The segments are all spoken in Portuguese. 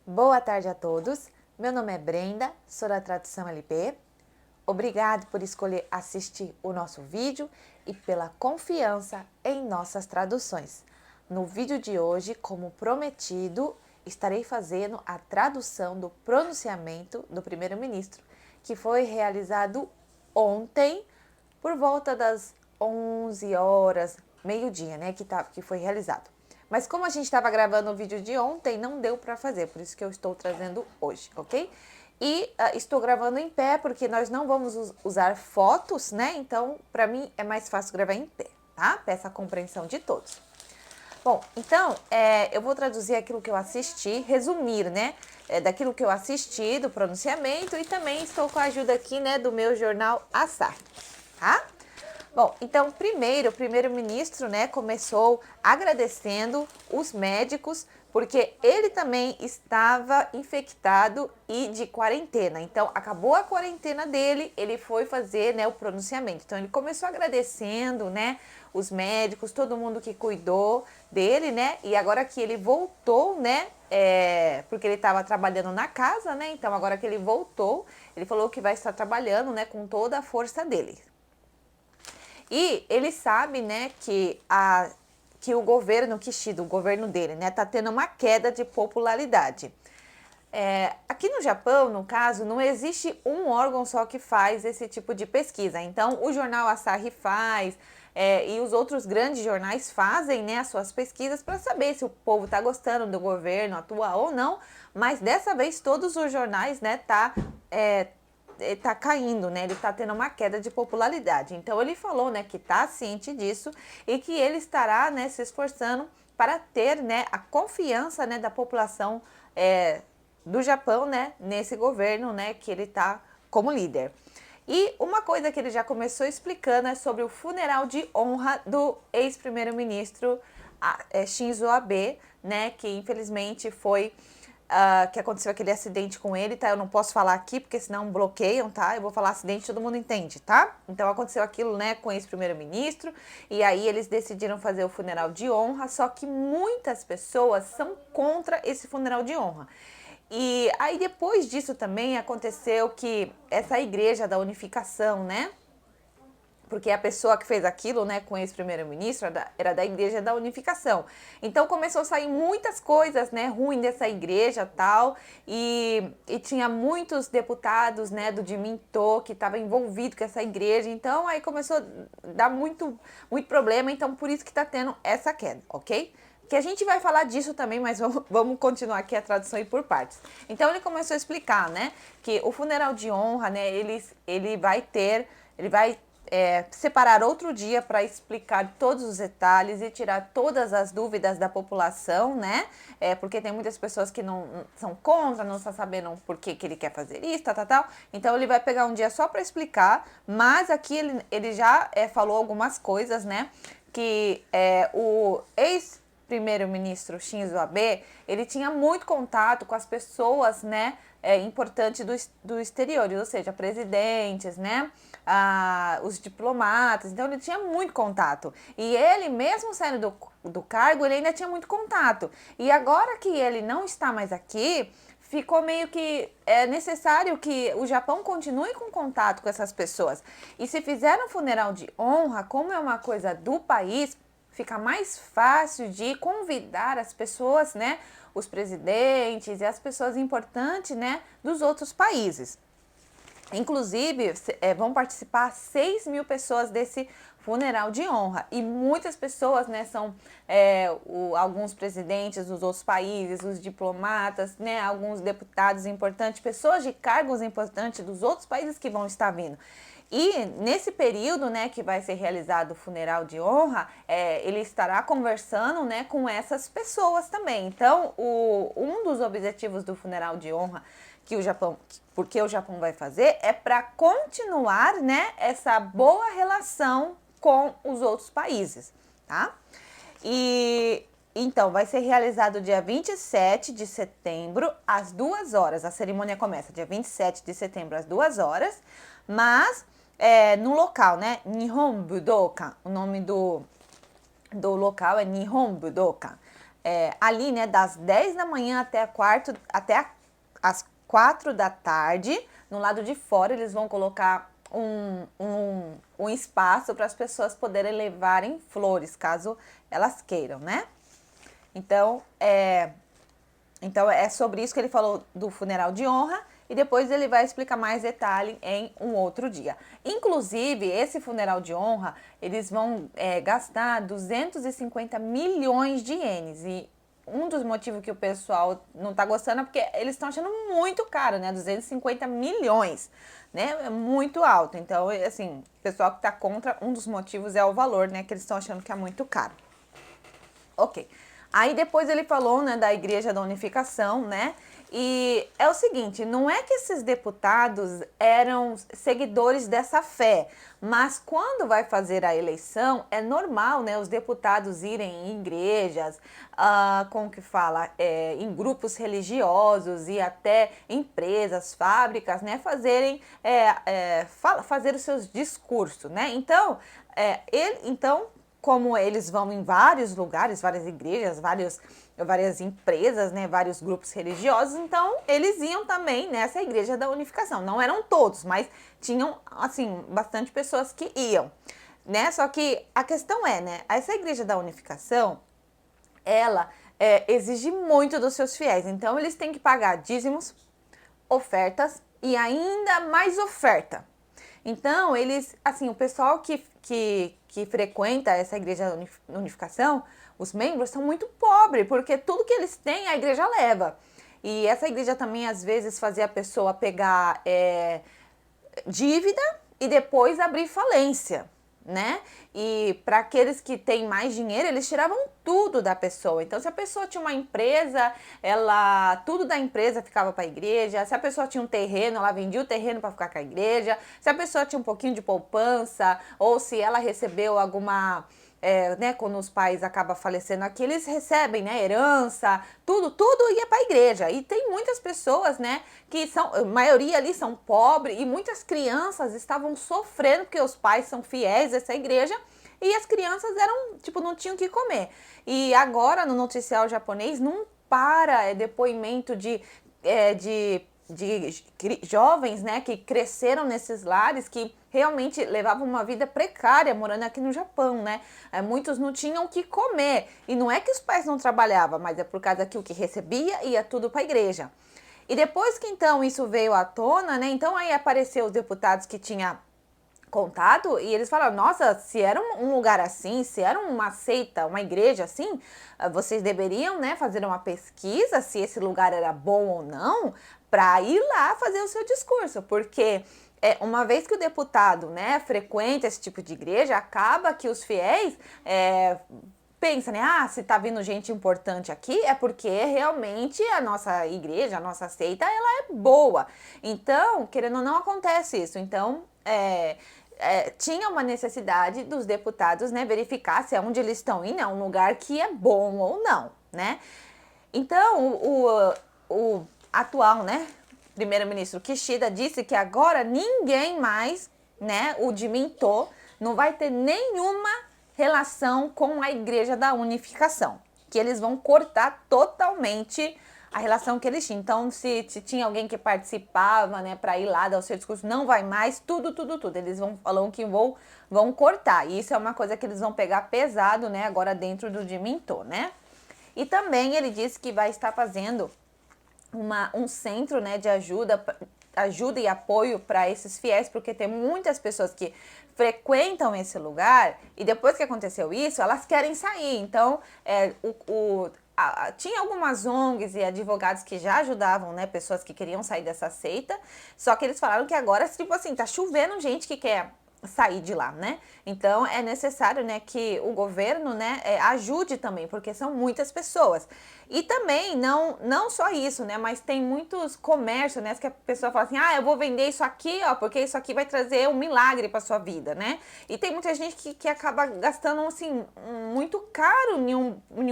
Boa tarde a todos. Meu nome é Brenda, sou da Tradução LP. Obrigado por escolher assistir o nosso vídeo e pela confiança em nossas traduções. No vídeo de hoje, como prometido, estarei fazendo a tradução do pronunciamento do primeiro-ministro, que foi realizado ontem por volta das 11 horas, meio-dia, né, que foi realizado. Mas como a gente estava gravando o vídeo de ontem, não deu para fazer, por isso que eu estou trazendo hoje, ok? E estou gravando em pé, porque nós não vamos usar fotos, né? Então, para mim, é mais fácil gravar em pé, tá? Peço a compreensão de todos. Bom, então, eu vou traduzir aquilo que eu assisti, resumir, né? Daquilo que eu assisti, do pronunciamento, e também estou com a ajuda aqui, né, do meu jornal Assar, tá? Bom, então primeiro o primeiro-ministro, né, começou agradecendo os médicos porque ele também estava infectado e de quarentena. Então acabou a quarentena dele, ele foi fazer, né, o pronunciamento. Então ele começou agradecendo, né, os médicos, todo mundo que cuidou dele, né? E agora que ele voltou, né, porque ele estava trabalhando na casa, né? Então agora que ele voltou, ele falou que vai estar trabalhando, né, com toda a força dele. E ele sabe, né, que o governo Kishida, o governo dele, né, tá tendo uma queda de popularidade. Aqui no Japão, no caso, não existe um órgão só que faz esse tipo de pesquisa. Então, o jornal Asahi faz, e os outros grandes jornais fazem, né, as suas pesquisas para saber se o povo está gostando do governo atual ou não. Mas dessa vez todos os jornais, né, tá caindo, né? Ele tá tendo uma queda de popularidade. Então ele falou, né, que tá ciente disso e que ele estará, né, se esforçando para ter, né, a confiança, né, da população do Japão, né, nesse governo, né, que ele tá como líder. E uma coisa que ele já começou explicando é sobre o funeral de honra do ex-primeiro-ministro Shinzo Abe, né, que infelizmente foi que aconteceu aquele acidente com ele, tá? Eu não posso falar aqui, porque senão bloqueiam, tá? Eu vou falar acidente, todo mundo entende, tá? Então aconteceu aquilo, né, com o ex-primeiro-ministro, e aí eles decidiram fazer o funeral de honra, só que muitas pessoas são contra esse funeral de honra. E aí depois disso também aconteceu que essa igreja da unificação, né? Porque a pessoa que fez aquilo, né, com o ex-primeiro-ministro, era da Igreja da Unificação. Então começou a sair muitas coisas, né, ruins dessa igreja tal, e tinha muitos deputados, né, do Jiminto que estavam envolvidos com essa igreja. Então aí começou a dar muito problema. Então por isso que está tendo essa queda, ok? Que a gente vai falar disso também, mas vamos continuar aqui a tradução e por partes. Então ele começou a explicar, né, que o funeral de honra, né, ele vai separar outro dia para explicar todos os detalhes e tirar todas as dúvidas da população, né? Porque tem muitas pessoas que não são contra, não estão sabendo por que ele quer fazer isso, tal. Então ele vai pegar um dia só para explicar, mas aqui ele já falou algumas coisas, né? Que o ex-primeiro-ministro Shinzo Abe, ele tinha muito contato com as pessoas, né? Importantes do exterior, ou seja, presidentes, né? Os diplomatas, então ele tinha muito contato. E ele, mesmo saindo do cargo, ele ainda tinha muito contato. E agora que ele não está mais aqui, ficou meio que necessário que o Japão continue com contato com essas pessoas. E se fizer um funeral de honra, como é uma coisa do país, fica mais fácil de convidar as pessoas, né? Os presidentes e as pessoas importantes, né? Dos outros países. Inclusive, vão participar 6.000 pessoas desse funeral de honra. E muitas pessoas, né, são alguns presidentes dos outros países, os diplomatas, né, alguns deputados importantes, pessoas de cargos importantes dos outros países que vão estar vindo. E nesse período, né, que vai ser realizado o funeral de honra, ele estará conversando, né, com essas pessoas também. Então, um dos objetivos do funeral de honra porque o Japão vai fazer é para continuar, né, essa boa relação com os outros países, tá? E então vai ser realizado dia 27 de setembro às 2 horas. A cerimônia começa dia 27 de setembro às 2 horas, mas no local, né, Nihon Budokan, o nome do local é Nihon Budokan. ali, né, das 10 da manhã até as 4 da tarde. No lado de fora eles vão colocar um espaço para as pessoas poderem levarem flores, caso elas queiram, né? Então é sobre isso que ele falou do funeral de honra e depois ele vai explicar mais detalhe em um outro dia. Inclusive, esse funeral de honra, eles vão gastar 250 milhões de ienes e um dos motivos que o pessoal não tá gostando é porque eles estão achando muito caro, né? 250 milhões, né? É muito alto. Então, assim, o pessoal que tá contra, um dos motivos é o valor, né? Que eles estão achando que é muito caro. Ok. Aí depois ele falou, né, da Igreja da Unificação, né? E é o seguinte, não é que esses deputados eram seguidores dessa fé, mas quando vai fazer a eleição, é normal, né, os deputados irem em igrejas, como que fala, em grupos religiosos e até empresas, fábricas, né, fazer os seus discursos, né? Então, como eles vão em vários lugares, várias igrejas, várias empresas, né, vários grupos religiosos, então eles iam também nessa Igreja da Unificação. Não eram todos, mas tinham, assim, bastante pessoas que iam, né? Só que a questão é, né, essa Igreja da Unificação, ela exige muito dos seus fiéis, então eles têm que pagar dízimos, ofertas e ainda mais oferta. Então, eles, assim, o pessoal que frequenta essa Igreja da Unificação, os membros são muito pobres, porque tudo que eles têm a igreja leva. E essa igreja também, às vezes, fazia a pessoa pegar dívida e depois abrir falência, né? E para aqueles que têm mais dinheiro, eles tiravam tudo da pessoa. Então, se a pessoa tinha uma empresa, tudo da empresa ficava para a igreja. Se a pessoa tinha um terreno, ela vendia o terreno para ficar com a igreja. Se a pessoa tinha um pouquinho de poupança, ou se ela recebeu alguma né, quando os pais acabam falecendo aqui, eles recebem, né, herança, tudo ia para a igreja. E tem muitas pessoas, né, que a maioria ali são pobres e muitas crianças estavam sofrendo porque os pais são fiéis a essa igreja e as crianças não tinham o que comer. E agora no noticiário japonês não para depoimento de jovens, né, que cresceram nesses lares, que realmente levavam uma vida precária morando aqui no Japão, né? Muitos não tinham o que comer. E não é que os pais não trabalhavam, mas é por causa que o que recebia ia tudo para a igreja. E depois que então isso veio à tona, né? Então aí apareceu os deputados que tinha contado e eles falaram, nossa, se era um lugar assim, se era uma seita, uma igreja assim, vocês deveriam, né, fazer uma pesquisa se esse lugar era bom ou não, para ir lá fazer o seu discurso, porque uma vez que o deputado, né, frequenta esse tipo de igreja, acaba que os fiéis pensa, né? Se tá vindo gente importante aqui é porque realmente a nossa igreja, a nossa seita, ela é boa. Então, querendo ou não, acontece isso. Então, tinha uma necessidade dos deputados, né, verificar se onde eles estão indo é um lugar que é bom ou não, né? Então, o atual, né, primeiro-ministro Kishida disse que agora ninguém mais, né, o Jiminto, não vai ter nenhuma relação com a Igreja da Unificação, que eles vão cortar totalmente a relação que eles tinham. Então, se tinha alguém que participava, né, para ir lá dar o seu discurso, não vai mais, tudo. Eles falam que vão cortar. E isso é uma coisa que eles vão pegar pesado, né, agora dentro do Jiminto, né? E também ele disse que vai estar fazendo um centro, né, de ajuda e apoio para esses fiéis, porque tem muitas pessoas que frequentam esse lugar e depois que aconteceu isso, elas querem sair. Então, tinha algumas ONGs e advogados que já ajudavam, né, pessoas que queriam sair dessa seita, só que eles falaram que agora, tipo assim, tá chovendo gente que quer sair de lá, né? Então é necessário, né, que o governo, né, ajude também, porque são muitas pessoas. E também não só isso, né, mas tem muitos comércios, né, que a pessoa fala assim, eu vou vender isso aqui, ó, porque isso aqui vai trazer um milagre para sua vida, né? E tem muita gente que acaba gastando assim muito caro em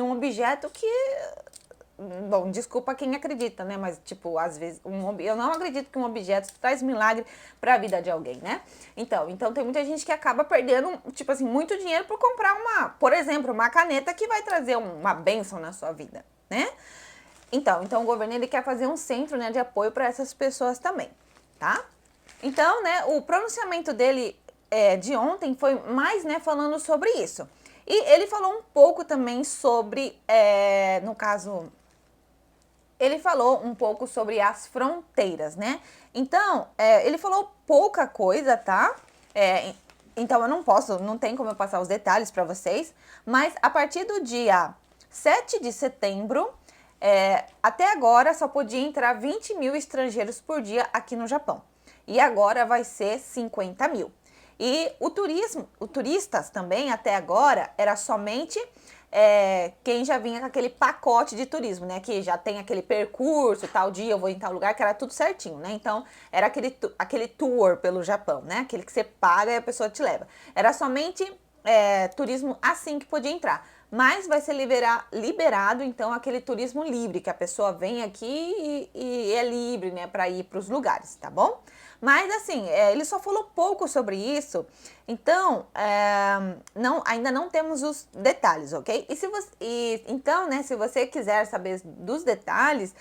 um objeto que bom, desculpa quem acredita, né? Mas, tipo, às vezes, eu não acredito que um objeto traz milagre para a vida de alguém, né? Então tem muita gente que acaba perdendo, tipo assim, muito dinheiro por comprar por exemplo, uma caneta que vai trazer uma bênção na sua vida, né? Então o governo, ele quer fazer um centro, né, de apoio para essas pessoas também, tá? Então, né, o pronunciamento dele de ontem foi mais, né, falando sobre isso. E ele falou um pouco também sobre, no caso, ele falou um pouco sobre as fronteiras, né? Então, ele falou pouca coisa, tá? Então eu não tem como eu passar os detalhes para vocês, mas a partir do dia 7 de setembro, até agora só podia entrar 20 mil estrangeiros por dia aqui no Japão. E agora vai ser 50 mil. E o turistas também, até agora, era somente quem já vinha com aquele pacote de turismo, né? Que já tem aquele percurso, tal dia eu vou em tal lugar, que era tudo certinho, né? Então, era aquele tour pelo Japão, né? Aquele que você paga e a pessoa te leva. Era somente turismo assim que podia entrar. Mas vai ser liberado, então, aquele turismo livre, que a pessoa vem aqui e é livre, né, para ir para os lugares, tá bom? Mas, assim, ele só falou pouco sobre isso, então, ainda não temos os detalhes, ok? Então, né, se você quiser saber dos detalhes,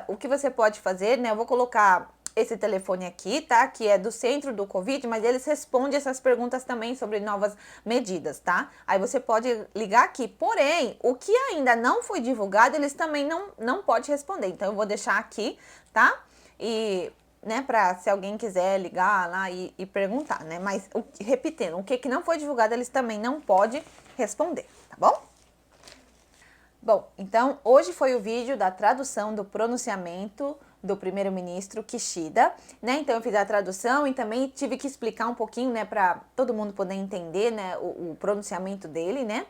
o que você pode fazer, né, eu vou colocar esse telefone aqui, tá? Que é do centro do Covid, mas eles respondem essas perguntas também sobre novas medidas, tá? Aí você pode ligar aqui. Porém, o que ainda não foi divulgado, eles também não pode responder. Então, eu vou deixar aqui, tá? E, né, se alguém quiser ligar lá e perguntar, né? Mas, repetindo, o que não foi divulgado, eles também não podem responder, tá bom? Bom, então hoje foi o vídeo da tradução do pronunciamento do primeiro-ministro Kishida, né? Então eu fiz a tradução e também tive que explicar um pouquinho, né, para todo mundo poder entender, né, o pronunciamento dele, né?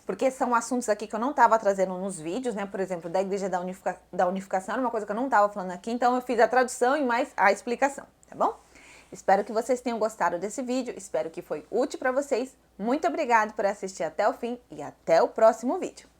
Porque são assuntos aqui que eu não estava trazendo nos vídeos, né? Por exemplo, da Igreja da Unificação, era uma coisa que eu não estava falando aqui, então eu fiz a tradução e mais a explicação, tá bom? Espero que vocês tenham gostado desse vídeo, espero que foi útil para vocês. Muito obrigado por assistir até o fim e até o próximo vídeo.